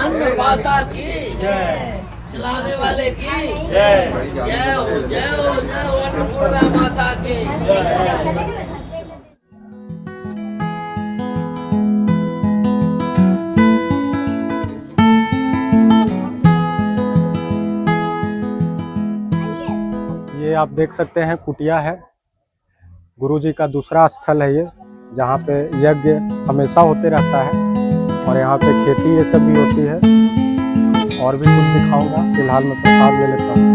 माता की चलाने वाले की जय हो जय हो जय हो अन्नपूर्णा माता की। ये आप देख सकते हैं कुटिया है, गुरुजी का दूसरा स्थल है ये, जहाँ पे यज्ञ हमेशा होते रहता है और यहाँ पे खेती ये सब भी होती है। और भी कुछ दिखाऊंगा, फिलहाल मैं प्रसाद ले लेता हूँ।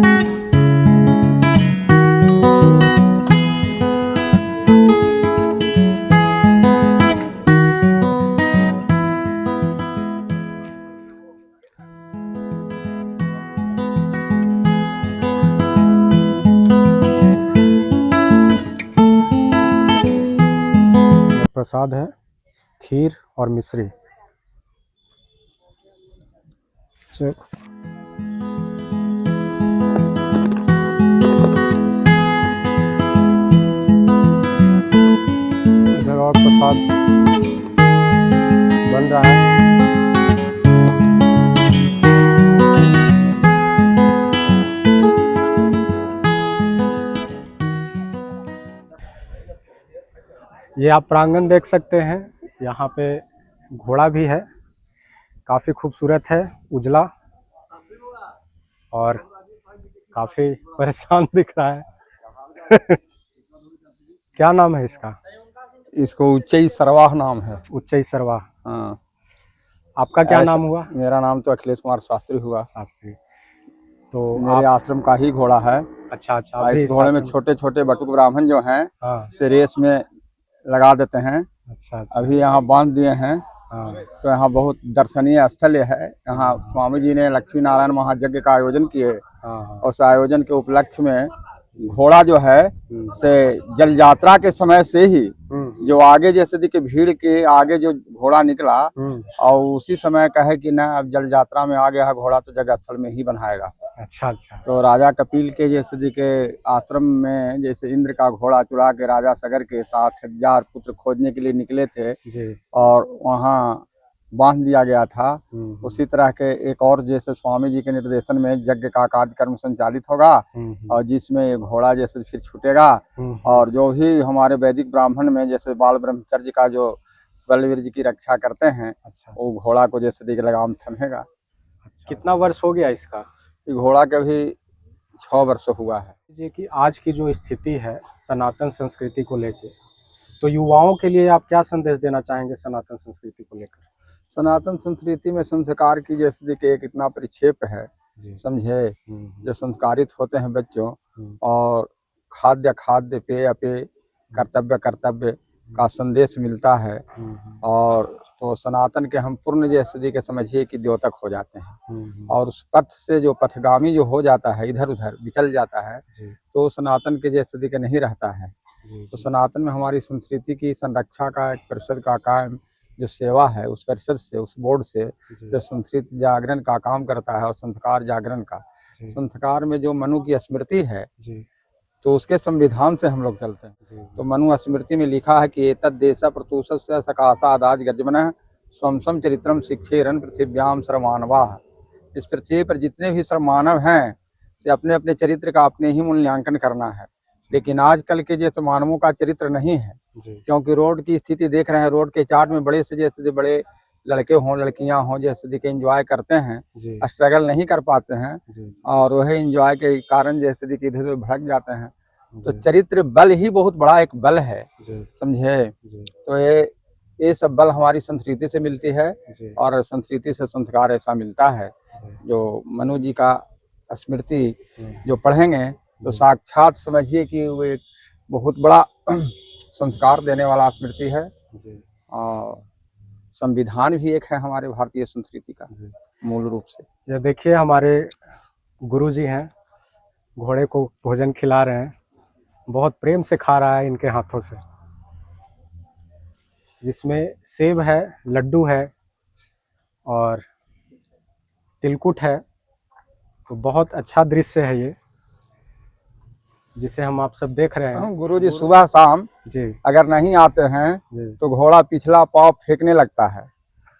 प्रसाद है खीर और मिश्री। इधर और प्रसाद बन रहा है। ये आप प्रांगण देख सकते हैं, यहाँ पे घोड़ा भी है, काफ़ी खूबसूरत है, उजला और काफ़ी परेशान दिख रहा है। क्या नाम है इसका? इसको उच्चई सरवाह नाम है। उच्चई सरवाह। हाँ। आपका क्या नाम हुआ? मेरा नाम तो अखिलेश कुमार शास्त्री हुआ। शास्त्री। तो मेरे आश्रम का ही घोड़ा है। अच्छा अच्छा। इस घोड़े में छोटे छोटे बटुक ब्राह्मण जो हैं से रेस में लगा देते हैं। अच्छा अच्छा। अभी यहाँ बांध दिए हैं। हाँ। तो यहाँ बहुत दर्शनीय स्थल है। यहाँ स्वामी जी ने लक्ष्मी नारायण महायज्ञ का आयोजन किए। हाँ। उस आयोजन के उपलक्ष्य में घोड़ा जो है से जल यात्रा के समय से ही जो आगे जैसे कि भीड़ के आगे जो घोड़ा निकला और उसी समय कहे कि ना अब जल यात्रा में आ गया है घोड़ा तो जगह स्थल में ही बनाएगा। अच्छा अच्छा। तो राजा कपिल के जैसे के आश्रम में जैसे इंद्र का घोड़ा चुरा के राजा सगर के 60,000 पुत्र खोजने के लिए निकले थे जी। और वहाँ बांध दिया गया था। उसी तरह के एक और जैसे स्वामी जी के निर्देशन में यज्ञ का कार्यक्रम संचालित होगा और जिसमें घोड़ा जैसे फिर छूटेगा और जो भी हमारे वैदिक ब्राह्मण में जैसे बाल ब्रह्मचर्य का जो बलवीर जी की रक्षा करते हैं वो घोड़ा को जैसे देख लगाम थमेगा। कितना वर्ष हो गया इसका? घोड़ा का भी 6 वर्ष हुआ है। जी कि आज की जो स्थिति है सनातन संस्कृति को लेकर, तो युवाओं के लिए आप क्या संदेश देना चाहेंगे सनातन संस्कृति को लेकर? सनातन संस्कृति में संस्कार की जैसे कि एक इतना परिक्षेप है समझे, जो संस्कारित होते हैं बच्चों और खाद्य पेय अपेय कर्तव्य का संदेश मिलता है और तो सनातन के हम पूर्ण जैसे के समझिए कि द्योतक हो जाते हैं और उस पथ से जो पथगामी जो हो जाता है इधर उधर विचल जाता है तो सनातन के जैसे के नहीं रहता है। तो सनातन में हमारी संस्कृति की संरक्षा का एक परिषद का कायम जो सेवा है उस परिषद से उस बोर्ड से जो संस्कृति जागरण का काम करता है और संस्कार जागरण का संस्कार में जो मनु की स्मृति है तो उसके संविधान से हम लोग चलते हैं। तो मनु स्मृति में लिखा है कि एतद् देश प्रतुषस्य सकाशादाज गर्जमनः स्वमसम चरित्रम शिक्षेरन पृथिव्याम सर्वमानवा। इस पृथ्वी पर जितने भी सर्वमानव हैं से अपने अपने चरित्र का अपने ही मूल्यांकन करना है। लेकिन आजकल के जैसे मानवों का चरित्र नहीं है क्योंकि रोड की स्थिति देख रहे हैं, रोड के चार्ट में बड़े से जैसे बड़े लड़के हों लड़कियां हों जैसे कि एंजॉय करते हैं, स्ट्रगल नहीं कर पाते हैं और वही एंजॉय के कारण जैसे कि इधर उधर भड़क जाते हैं। तो चरित्र बल ही बहुत बड़ा एक बल है समझे। तो ये सब बल हमारी संस्कृति से मिलती है और संस्कृति से संस्कार ऐसा मिलता है। जो मनु जी का स्मृति जो पढ़ेंगे तो साक्षात समझिए कि वो एक बहुत बड़ा संस्कार देने वाला स्मृति है और संविधान भी एक है हमारे भारतीय संस्कृति का मूल रूप से। ये देखिए हमारे गुरुजी हैं, घोड़े को भोजन खिला रहे हैं, बहुत प्रेम से खा रहा है इनके हाथों से, जिसमें सेब है, लड्डू है और तिलकुट है। तो बहुत अच्छा दृश्य है ये जिसे हम आप सब देख रहे हैं। गुरुजी सुबह शाम जी अगर नहीं आते हैं तो घोड़ा पिछला पाँव फेंकने लगता है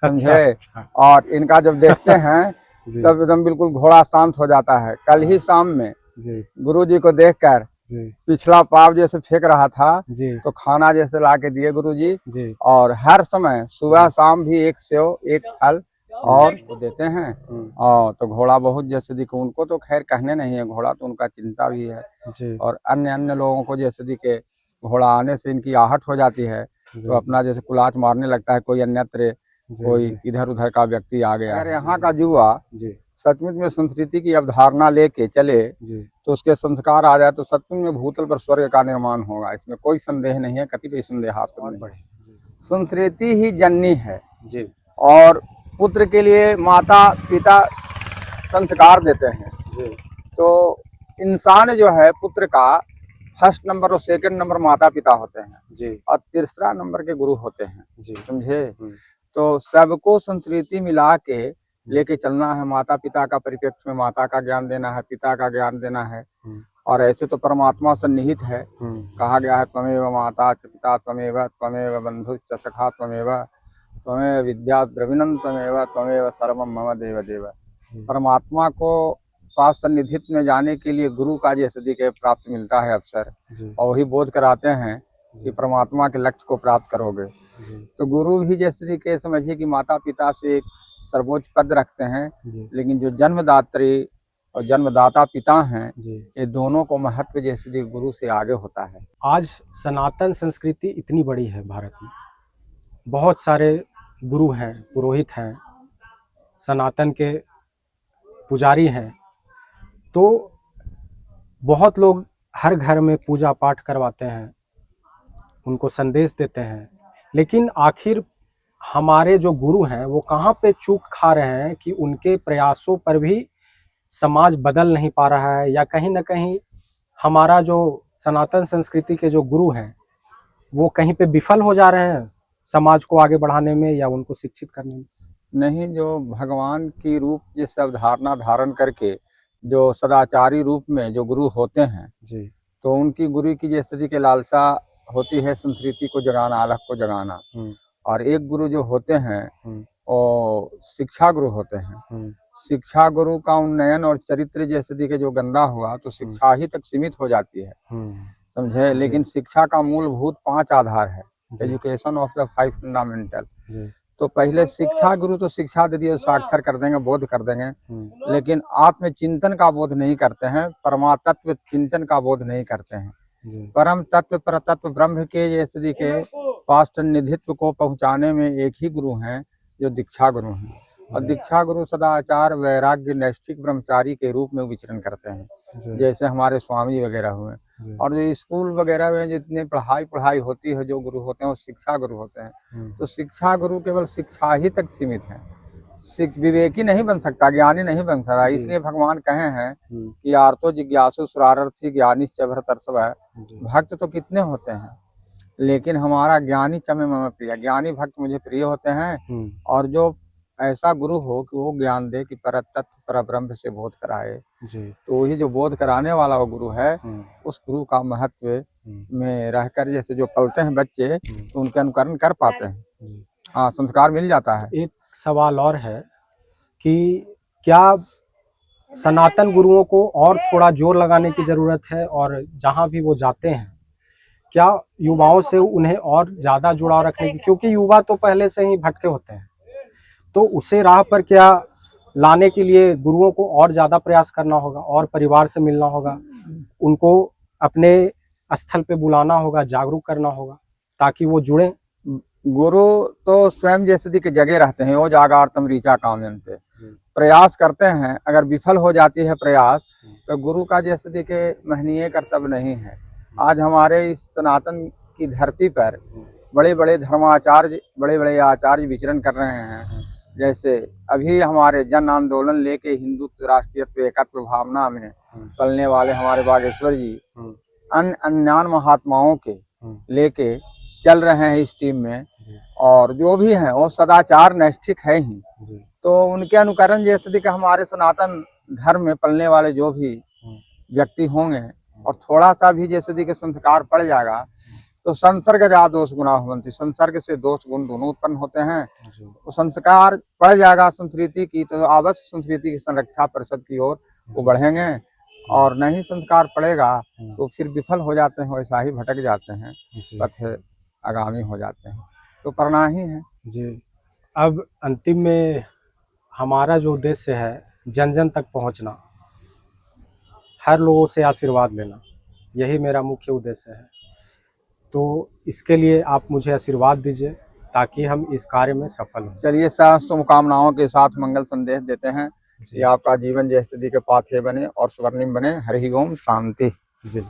समझे। अच्छा। और इनका जब देखते हैं जी तब एकदम बिल्कुल घोड़ा शांत हो जाता है। कल ही शाम में जी गुरु जी को देखकर जी पिछला पाव जैसे फेंक रहा था जी तो खाना जैसे ला के दिए गुरु जी। जी। और हर समय सुबह शाम भी एक सेव एक फल और वो देते हैं। और तो घोड़ा बहुत जैसे दिखे, उनको तो खैर कहने नहीं है, घोड़ा तो उनका चिंता भी है। जी और अन्य अन्य लोगों को जैसे दिखे घोड़ा आने से इनकी आहट हो जाती है जी तो अपना जैसे कुलाच मारने लगता है, कोई अन्यत्र जी कोई जी इधर उधर का व्यक्ति आ गया। अगर यहाँ का युवा जी सचमुच में संस्कृति की अवधारणा लेके चले जी तो उसके संस्कार आ जाए तो सचमुच में भूतल पर स्वर्ग का निर्माण होगा, इसमें कोई संदेह नहीं है, कति भी संदेहास्पद नहीं। संस्कृति ही जननी है जी और पुत्र के लिए माता पिता संस्कार देते हैं। जी तो इंसान जो है पुत्र का फर्स्ट नंबर और सेकंड नंबर माता पिता होते हैं जी और तीसरा नंबर के गुरु होते हैं, जी समझे। तो सबको संस्कृति मिला के लेके चलना है। माता पिता का परिप्रेक्ष्य में माता का ज्ञान देना है, पिता का ज्ञान देना है। और ऐसे तो परमात्मा सन्निहित है, कहा गया है त्वमेव माता च पिता त्वमेव बंधु च सखा त्वमेव विद्या द्रविणं त्वमेव सर्वं मम देव देव। परमात्मा को पास सन्निधित्व में जाने के लिए गुरु का जैसे दिखे प्राप्त मिलता है अवसर, और वही बोध कराते हैं कि परमात्मा के लक्ष्य को प्राप्त करोगे। तो गुरु भी जैसे कि समझिए कि माता पिता से एक सर्वोच्च पद रखते हैं, लेकिन जो जन्मदात्री और जन्मदाता पिता हैं ये दोनों को महत्व जैसे कि गुरु से आगे होता है। आज सनातन संस्कृति इतनी बड़ी है भारत में, बहुत सारे गुरु हैं, पुरोहित हैं, सनातन के पुजारी हैं, तो बहुत लोग हर घर में पूजा पाठ करवाते हैं, उनको संदेश देते हैं, लेकिन आखिर हमारे जो गुरु हैं वो कहाँ पे चूक खा रहे हैं कि उनके प्रयासों पर भी समाज बदल नहीं पा रहा है, या कहीं ना कहीं हमारा जो सनातन संस्कृति के जो गुरु हैं वो कहीं पे विफल हो जा रहे हैं समाज को आगे बढ़ाने में या उनको शिक्षित करने में। नहीं, जो भगवान की रूप जैसे अवधारणा धारण करके जो सदाचारी रूप में जो गुरु होते हैं जी तो उनकी गुरु की जैसे कि लालसा होती है संस्कृति को जगाना, अलग को जगाना। और एक गुरु जो होते हैं और शिक्षा गुरु होते हैं। शिक्षा गुरु का उन्नयन और चरित्र जैसे दिखे जो गंदा हुआ तो शिक्षा ही तक सीमित हो जाती है, समझे। लेकिन शिक्षा का मूलभूत 5 आधार है, एजुकेशन ऑफ द 5 फंडामेंटल। तो पहले शिक्षा गुरु तो शिक्षा दे दिए, साक्षर कर देंगे, बोध कर देंगे, लेकिन आत्मचिंतन का बोध नहीं करते हैं, परमात्म चिंतन का बोध नहीं करते हैं। परम तत्व पर तत्व ब्रह्म के जैसे दिखे पास्ट निधित्व को पहुंचाने में एक ही गुरु हैं जो दीक्षा गुरु हैं। और दीक्षा गुरु सदाचार वैराग्य नैष्ठिक ब्रह्मचारी के रूप में विचरण करते हैं, जैसे हमारे स्वामी वगैरह हुए। और जो स्कूल वगैरह में जितने पढ़ाई होती है जो गुरु होते हैं वो शिक्षा गुरु होते हैं। तो शिक्षा गुरु केवल शिक्षा ही तक सीमित है, विवेकी नहीं बन सकता, ज्ञानी नहीं बन सकता। इसलिए भगवान कहे हैं कि आर्तो जिज्ञासु सुरारथी ज्ञानी चभरतर्षभ। भक्त तो कितने होते हैं लेकिन हमारा ज्ञानी चमे मम प्रिय, ज्ञानी भक्त मुझे प्रिय होते हैं। और जो ऐसा गुरु हो कि वो ज्ञान दे कि पर तत्व पर ब्रह्म से बोध कराए, तो वही जो बोध कराने वाला वो गुरु है, उस गुरु का महत्व में रहकर जैसे जो पलते हैं बच्चे तो उनके अनुकरण कर पाते हैं, हाँ, संस्कार मिल जाता है। एक सवाल और है कि क्या सनातन गुरुओं को और थोड़ा जोर लगाने की ज़रूरत है, और जहाँ भी वो जाते हैं क्या युवाओं से उन्हें और ज़्यादा जुड़ाव रखने की, क्योंकि युवा तो पहले से ही भटके होते हैं, तो उसे राह पर क्या लाने के लिए गुरुओं को और ज़्यादा प्रयास करना होगा, और परिवार से मिलना होगा, उनको अपने स्थल पे बुलाना होगा, जागरूक करना होगा ताकि वो जुड़ें। गुरु तो स्वयं जैसे कि जगह रहते हैं, वो जागार्तम ऋचा कामयन्ते, प्रयास करते हैं। अगर विफल हो जाती है प्रयास तो गुरु का जैसे देखे महनीय कर्तव्य नहीं है। आज हमारे इस सनातन की धरती पर बड़े बड़े धर्माचार्य, बड़े बड़े आचार्य विचरण कर रहे हैं। जैसे अभी हमारे जन आंदोलन लेके हिंदुत्व राष्ट्रीयत्व एकत्व भावना में पलने वाले हमारे बागेश्वर जी अन्यान महात्माओं के लेके चल रहे हैं इस टीम में, और जो भी हैं वो सदाचार नैष्ठिक है ही। तो उनके अनुकरण जैसे कि हमारे सनातन धर्म में पलने वाले जो भी व्यक्ति होंगे और थोड़ा सा भी जैसे कि संस्कार पड़ जाएगा तो संसर्गजा दोष गुना होती, संसर्ग से दोष गुण दोनों उत्पन्न होते हैं। जी तो संस्कार बढ़ जाएगा संस्कृति की, तो अवश्य संस्कृति की संरक्षा परिषद की ओर वो बढ़ेंगे, और नहीं संस्कार पड़ेगा तो फिर विफल हो जाते हैं, वैसा ही भटक जाते हैं, जी पथ आगामी हो जाते हैं। तो करना ही है। जी। अब अंतिम में हमारा जो उद्देश्य है जन जन तक पहुंचना, हर लोगों से आशीर्वाद लेना, यही मेरा मुख्य उद्देश्य है। तो इसके लिए आप मुझे आशीर्वाद दीजिए ताकि हम इस कार्य में सफल हों। चलिए, शुभकामनाओं के साथ मंगल संदेश देते हैं कि आपका जीवन जय स्थिति के पाथे बने और स्वर्णिम बने। हरि ओम, शांति। जी।